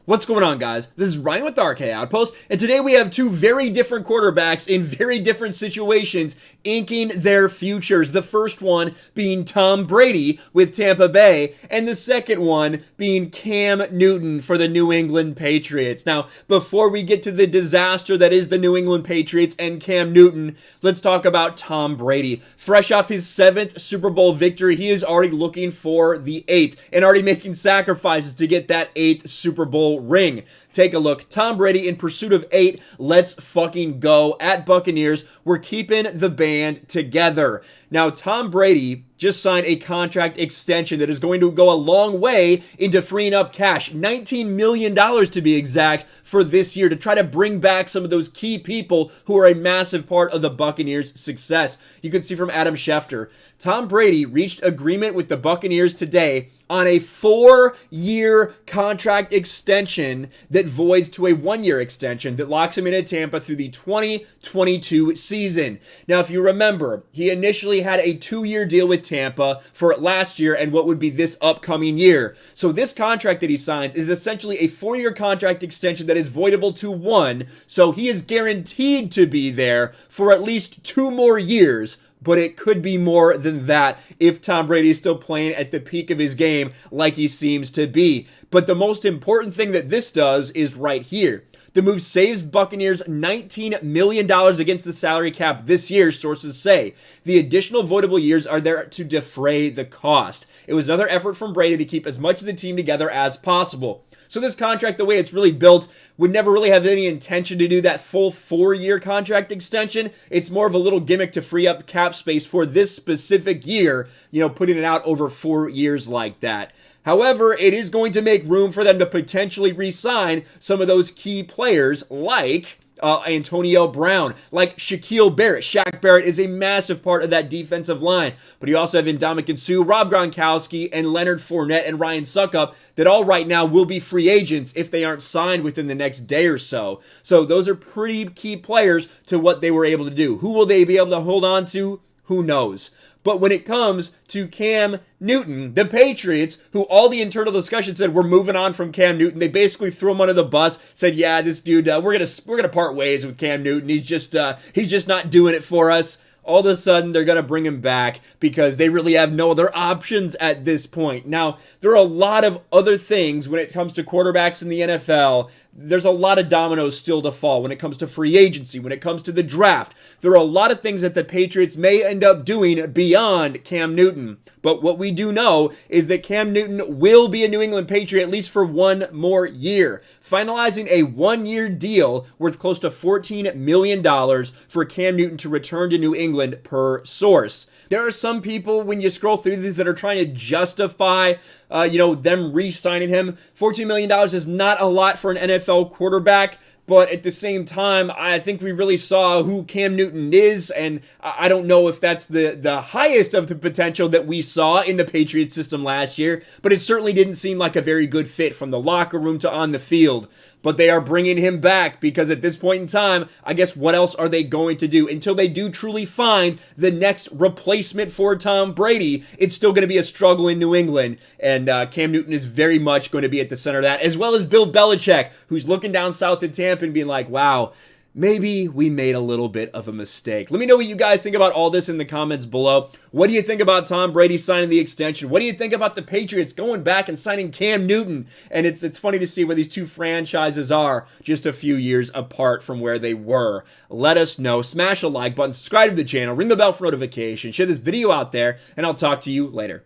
What's going on, guys? This is Ryan with the RK Outpost, and today we have two very different quarterbacks in very different situations inking their futures. The first one being Tom Brady with Tampa Bay, and the second one being Cam Newton for the New England Patriots. Now, before we get to the disaster that is the New England Patriots and Cam Newton, let's talk about Tom Brady. Fresh off his 7th Super Bowl victory, he is already looking for the 8th and already making sacrifices to get that 8th Super Bowl ring. Take a look. Tom Brady in pursuit of 8. Let's fucking go. At Buccaneers, we're keeping the band together. Now, Tom Brady just signed a contract extension that is going to go a long way into freeing up cash. $19 million to be exact for this year to try to bring back some of those key people who are a massive part of the Buccaneers' success. You can see from Adam Schefter, Tom Brady reached agreement with the Buccaneers today on a 4-year contract extension that voids to a 1-year extension that locks him in at Tampa through the 2022 season. Now, if you remember, he initially had a 2-year deal with Tampa for last year and what would be this upcoming year. So this contract that he signs is essentially a 4-year contract extension that is voidable to 1. So he is guaranteed to be there for at least 2 more years. But it could be more than that if Tom Brady is still playing at the peak of his game like he seems to be. But the most important thing that this does is right here. The move saves Buccaneers $19 million against the salary cap this year, sources say. The additional voidable years are there to defray the cost. It was another effort from Brady to keep as much of the team together as possible. So this contract, the way it's really built, would never really have any intention to do that full 4-year contract extension. It's more of a little gimmick to free up cap space for this specific year, putting it out over 4 years like that. However, it is going to make room for them to potentially re-sign some of those key players like Antonio Brown, like Shaquille Barrett. Shaq Barrett is a massive part of that defensive line. But you also have Ndamukong Suh, Rob Gronkowski, and Leonard Fournette and Ryan Suckup that all right now will be free agents if they aren't signed within the next day or so. So those are pretty key players to what they were able to do. Who will they be able to hold on to? Who knows? But when it comes to Cam Newton, the Patriots, who all the internal discussion said we're moving on from Cam Newton, they basically threw him under the bus. Said, "Yeah, this dude, we're gonna part ways with Cam Newton. He's just not doing it for us." All of a sudden, they're going to bring him back because they really have no other options at this point. Now, there are a lot of other things when it comes to quarterbacks in the NFL. There's a lot of dominoes still to fall when it comes to free agency, when it comes to the draft. There are a lot of things that the Patriots may end up doing beyond Cam Newton. But what we do know is that Cam Newton will be a New England Patriot at least for 1 more year, finalizing a 1-year deal worth close to $14 million for Cam Newton to return to New England per source. There are some people, when you scroll through these, that are trying to justify, them re-signing him. $14 million is not a lot for an NFL quarterback. But at the same time, I think we really saw who Cam Newton is, and I don't know if that's the highest of the potential that we saw in the Patriots system last year, but it certainly didn't seem like a very good fit from the locker room to on the field. But they are bringing him back because at this point in time, I guess what else are they going to do? Until they do truly find the next replacement for Tom Brady, it's still going to be a struggle in New England. And Cam Newton is very much going to be at the center of that, as well as Bill Belichick, who's looking down south to Tampa and being like, wow, maybe we made a little bit of a mistake. Let me know what you guys think about all this in the comments below. What do you think about Tom Brady signing the extension? What do you think about the Patriots going back and signing Cam Newton? And it's funny to see where these two franchises are just a few years apart from where they were. Let us know. Smash a like button, subscribe to the channel, ring the bell for notifications, share this video out there, and I'll talk to you later.